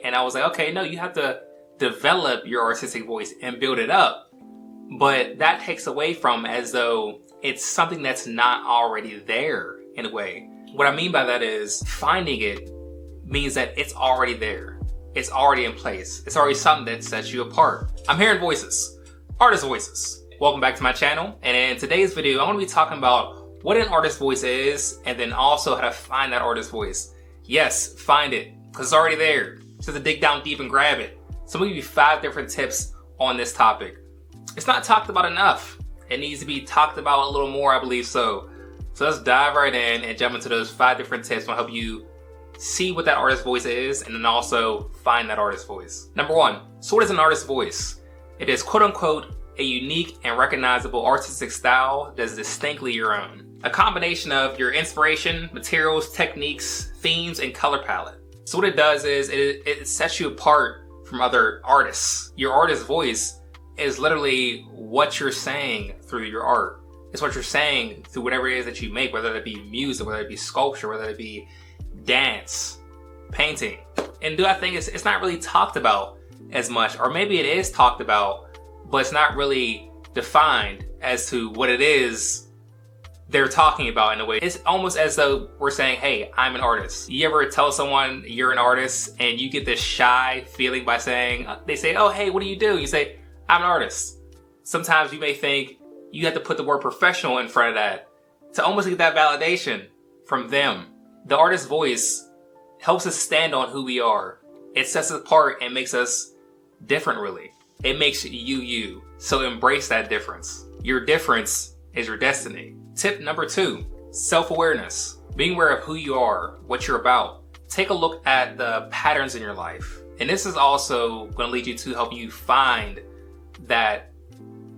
And I was like, okay, no, you have to develop your artistic voice and build it up. But that takes away from as though it's something that's not already there in a way. What I mean by that is finding it means that it's already there. It's already in place. It's already something that sets you apart. I'm hearing voices, artist voices. Welcome back to my channel. And in today's video, I want to be talking about what an artist voice is and then also how to find that artist voice. Yes, find it because it's already there. Just have to dig down deep and grab it. So I'm going to give you 5 different tips on this topic. It's not talked about enough. It needs to be talked about a little more, I believe so. So let's dive right in and jump into those 5 different tips that will help you see what that artist voice is and then also find that artist voice. Number 1, so what is an artist voice? It is quote unquote a unique and recognizable artistic style that is distinctly your own. A combination of your inspiration, materials, techniques, themes, and color palette. So what it does is it sets you apart from other artists. Your artist voice is literally what you're saying through your art. It's what you're saying through whatever it is that you make, whether it be music, whether it be sculpture, whether it be dance, painting. And do I think it's not really talked about as much, or maybe it is talked about, but it's not really defined as to what it is they're talking about in a way. It's almost as though we're saying, hey, I'm an artist. You ever tell someone you're an artist and you get this shy feeling by saying, they say, oh, hey, what do? You say, I'm an artist. Sometimes you may think you have to put the word professional in front of that to almost get that validation from them. The artist's voice helps us stand on who we are. It sets us apart and makes us different, really. It makes you you. So embrace that difference. Your difference is your destiny. Tip number 2, self-awareness. Being aware of who you are, what you're about. Take a look at the patterns in your life. And this is also going to lead you to help you find that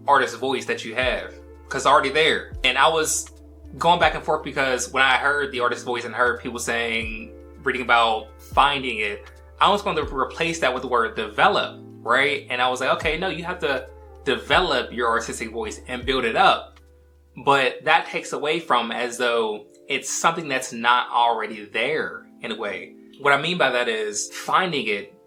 artist voice that you have, because it's already there. And I was going back and forth because when I heard the artist voice and heard people saying, reading about finding it, I was going to replace that with the word develop, right? And I was like, okay, no, you have to develop your artistic voice and build it up. But that takes away from as though it's something that's not already there in a way. What I mean by that is finding it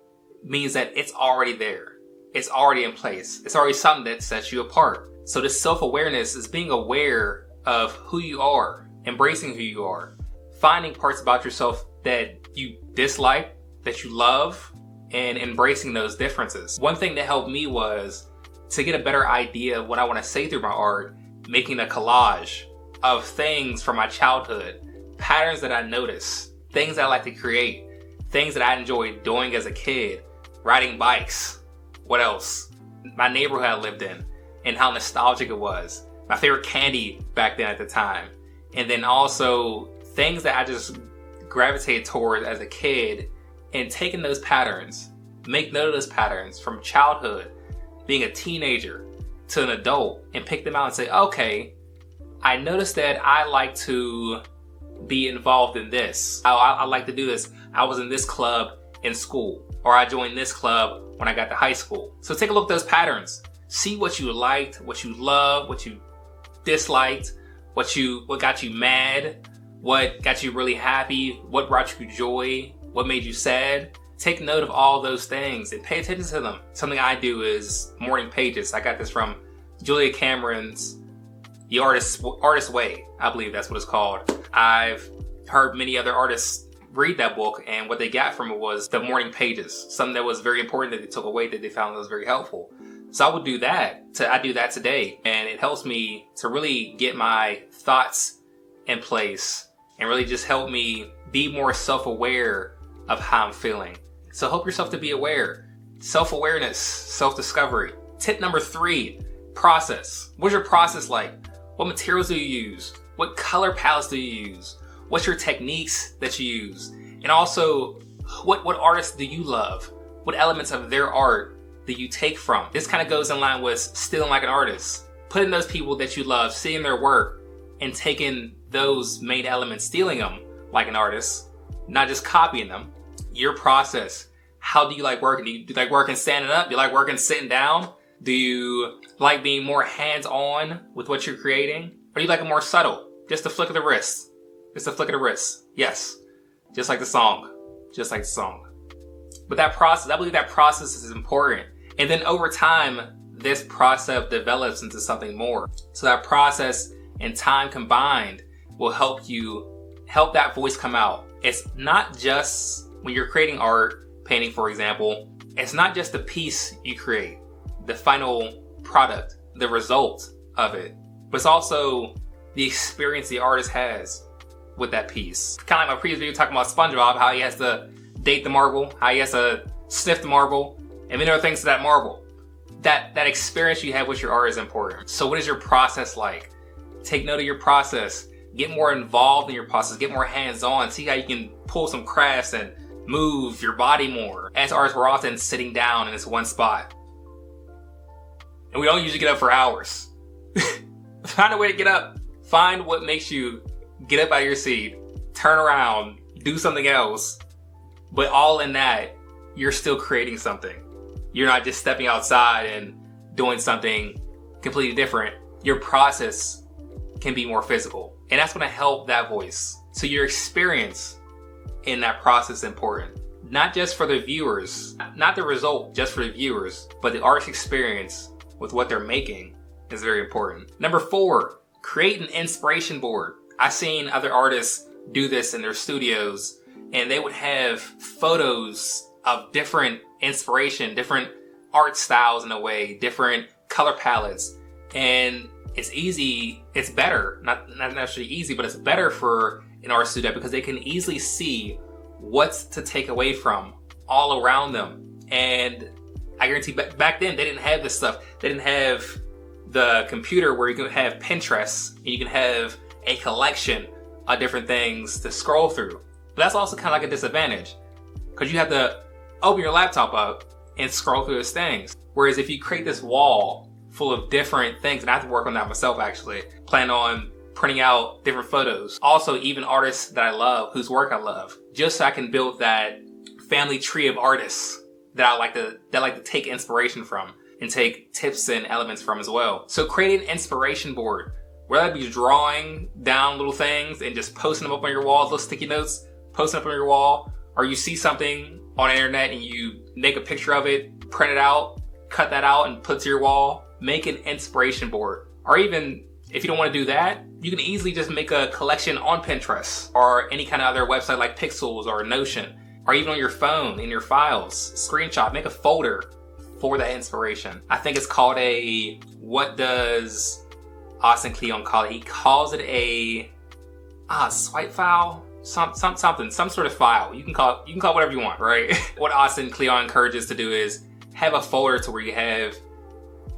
means that it's already there. It's already in place. It's already something that sets you apart. So this self-awareness is being aware of who you are, embracing who you are, finding parts about yourself that you dislike, that you love, and embracing those differences. One thing that helped me was to get a better idea of what I want to say through my art, making a collage of things from my childhood, patterns that I notice, things that I like to create, things that I enjoyed doing as a kid, riding bikes. What else? My neighborhood I lived in and how nostalgic it was. My favorite candy back then at the time. And then also things that I just gravitated towards as a kid, and taking those patterns, make note of those patterns from childhood, being a teenager to an adult, and pick them out and say, okay, I noticed that I like to be involved in this. I like to do this. I was in this club in school, or I joined this club when I got to high school. So take a look at those patterns. See what you liked, what you loved, what you disliked, what got you mad, what got you really happy, what brought you joy, what made you sad. Take note of all those things and pay attention to them. Something I do is morning pages. I got this from Julia Cameron's The Artist Way. I believe that's what it's called. I've heard many other artists read that book, and what they got from it was the morning pages, something that was very important that they took away that they found was very helpful. So I would do that. I do that today, and it helps me to really get my thoughts in place and really just help me be more self-aware of how I'm feeling. So help yourself to be aware. Self-awareness, self-discovery. Tip number 3, process. What's your process like? What materials do you use? What color palettes do you use? What's your techniques that you use? And also, what artists do you love? What elements of their art do you take from? This kind of goes in line with stealing like an artist. Putting those people that you love, seeing their work, and taking those main elements, stealing them like an artist, not just copying them. Your process. How do you like working? Do you like working standing up? Do you like working sitting down? Do you like being more hands-on with what you're creating? Or do you like it more subtle? Just a flick of the wrist. Just a flick of the wrist. Yes. Just like the song. Just like the song. But that process, I believe that process is important. And then over time, this process develops into something more. So that process and time combined will help that voice come out. It's not just when you're creating art, painting, for example, it's not just the piece you create, the final product, the result of it, but it's also the experience the artist has with that piece. Kind of like my previous video talking about SpongeBob, how he has to date the marble, how he has to sniff the marble, and many other things to that marble. That experience you have with your art is important. So what is your process like? Take note of your process. Get more involved in your process. Get more hands-on. See how you can pull some crafts and move your body more. As artists, we're often sitting down in this one spot. And we don't usually get up for hours. Find a way to get up. Find what makes you get up out of your seat, turn around, do something else. But all in that, you're still creating something. You're not just stepping outside and doing something completely different. Your process can be more physical. And that's going to help that voice. So your experience in that process is important. Not just for the viewers, not the result just for the viewers, but the artist's experience with what they're making is very important. Number 4, create an inspiration board. I've seen other artists do this in their studios, and they would have photos of different inspiration, different art styles in a way, different color palettes. And it's easy, it's better, not necessarily easy, but it's better for an artist to do that because they can easily see what's to take away from all around them. And I guarantee back then they didn't have this stuff. They didn't have the computer where you can have Pinterest and you can have a collection of different things to scroll through. But that's also kind of like a disadvantage because you have to open your laptop up and scroll through those things. Whereas if you create this wall full of different things, and I have to work on that myself actually, plan on printing out different photos. Also, even artists that I love, whose work I love, just so I can build that family tree of artists that I like to take inspiration from and take tips and elements from as well. So create an inspiration board, whether that be drawing down little things and just posting them up on your wall, little sticky notes, posting up on your wall, or you see something on the internet and you make a picture of it, print it out, cut that out and put it to your wall. Make an inspiration board. Or even if you don't want to do that, you can easily just make a collection on Pinterest or any kind of other website like Pixels or Notion, or even on your phone in your files. Screenshot, make a folder for that inspiration. I think it's called what does Austin Kleon call it? He calls it a swipe file? Something, some sort of file. You can call it whatever you want, right? What Austin Kleon encourages to do is have a folder to where you have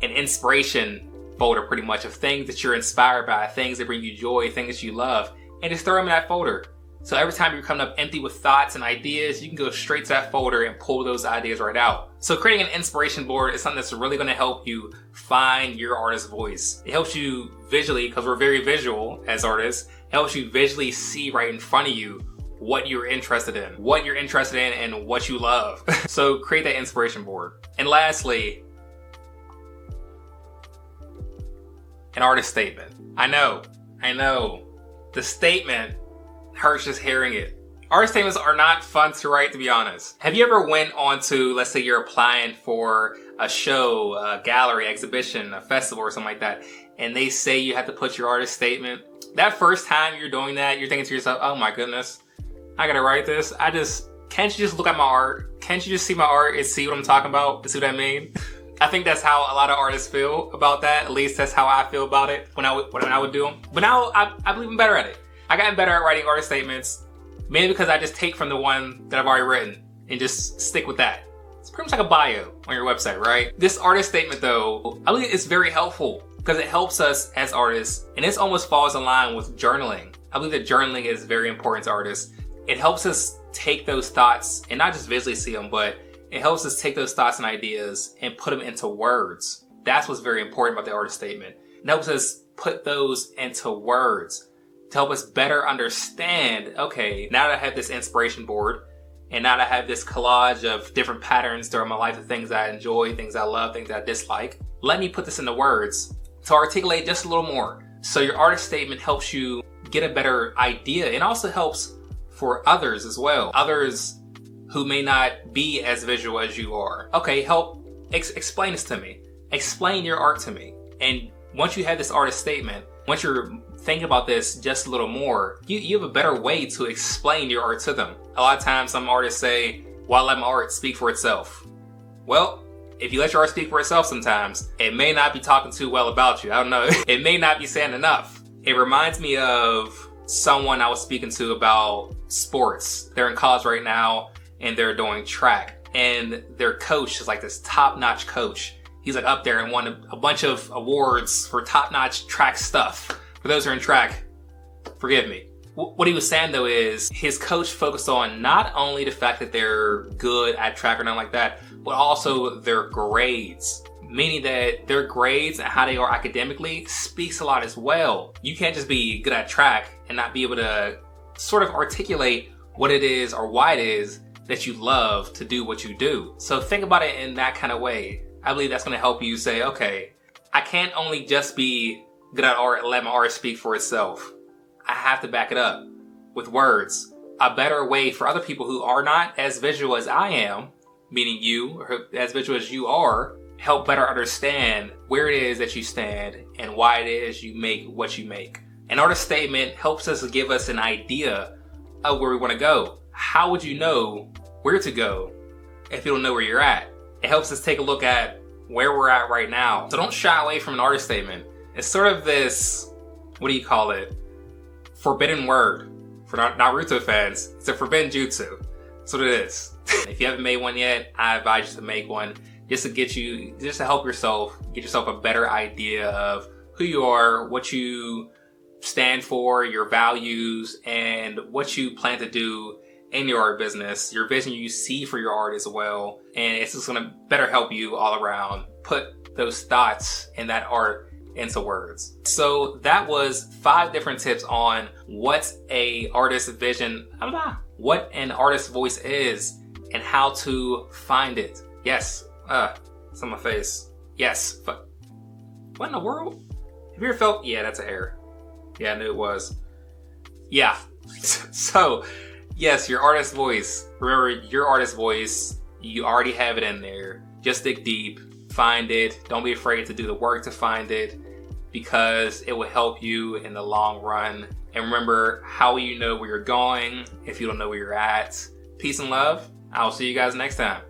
an inspiration folder pretty much of things that you're inspired by, things that bring you joy, things that you love, and just throw them in that folder. So every time you're coming up empty with thoughts and ideas, you can go straight to that folder and pull those ideas right out. So creating an inspiration board is something that's really going to help you find your artist's voice. It helps you visually, because we're very visual as artists, it helps you visually see right in front of you what you're interested in and what you love. So create that inspiration board. And lastly, an artist statement. I know. The statement hurts just hearing it. Artist statements are not fun to write, to be honest. Have you ever went onto, let's say you're applying for a show, a gallery, exhibition, a festival or something like that, and they say you have to put your artist statement? That first time you're doing that, you're thinking to yourself, oh my goodness, I gotta write this. Can't you just look at my art? Can't you just see my art and see what I'm talking about and see what I mean? I think that's how a lot of artists feel about that. At least that's how I feel about it when I would do them. But now I believe I'm better at it. I gotten better at writing artist statements, mainly because I just take from the one that I've already written and just stick with that. It's pretty much like a bio on your website, right? This artist statement though, I believe it's very helpful because it helps us as artists, and this almost falls in line with journaling. I believe that journaling is very important to artists. It helps us take those thoughts and not just visually see them, but it helps us take those thoughts and ideas and put them into words. That's what's very important about the artist statement. It helps us put those into words to help us better understand, okay, now that I have this inspiration board and now that I have this collage of different patterns throughout my life of things I enjoy, things I love, things I dislike, let me put this into words to articulate just a little more. So your artist statement helps you get a better idea and also helps for others as well. Others who may not be as visual as you are. Okay, help explain this to me. Explain your art to me. And once you have this artist statement, once you're thinking about this just a little more, you have a better way to explain your art to them. A lot of times some artists say, well, let my art speak for itself. Well, if you let your art speak for itself sometimes, it may not be talking too well about you. I don't know. It may not be saying enough. It reminds me of someone I was speaking to about sports. They're in college right now and they're doing track. And their coach is like this top-notch coach. He's like up there and won a bunch of awards for top-notch track stuff. For those who are in track, forgive me. What he was saying though is his coach focused on not only the fact that they're good at track or nothing like that, but also their grades. Meaning that their grades and how they are academically speaks a lot as well. You can't just be good at track and not be able to sort of articulate what it is or why it is that you love to do what you do. So think about it in that kind of way. I believe that's going to help you say, okay, I can't only just be good at art and let my art speak for itself. I have to back it up with words. A better way for other people who are not as visual as I am, meaning you, or as visual as you are, help better understand where it is that you stand and why it is you make what you make. An artist statement helps us to give us an idea of where we want to go. How would you know where to go if you don't know where you're at? It helps us take a look at where we're at right now. So don't shy away from an artist statement. It's sort of this, what do you call it? Forbidden word. For Naruto fans, it's a forbidden jutsu. That's what it is. If you haven't made one yet, I advise you to make one just to help yourself, get yourself a better idea of who you are, what you stand for, your values, and what you plan to do in your art business, your vision you see for your art as well. And it's just going to better help you all around put those thoughts in that art into words. So that was 5 different tips on what an artist's vision, what an artist's voice is, and how to find it. Yes, it's on my face. Yes, but what in the world? Have you ever felt? Yeah, that's a hair. Yeah, I knew it was. Yeah. So, yes, your artist voice. Remember, your artist voice, you already have it in there. Just dig deep, find it. Don't be afraid to do the work to find it, because it will help you in the long run. And remember, how will you know where you're going if you don't know where you're at? Peace and love. I will see you guys next time.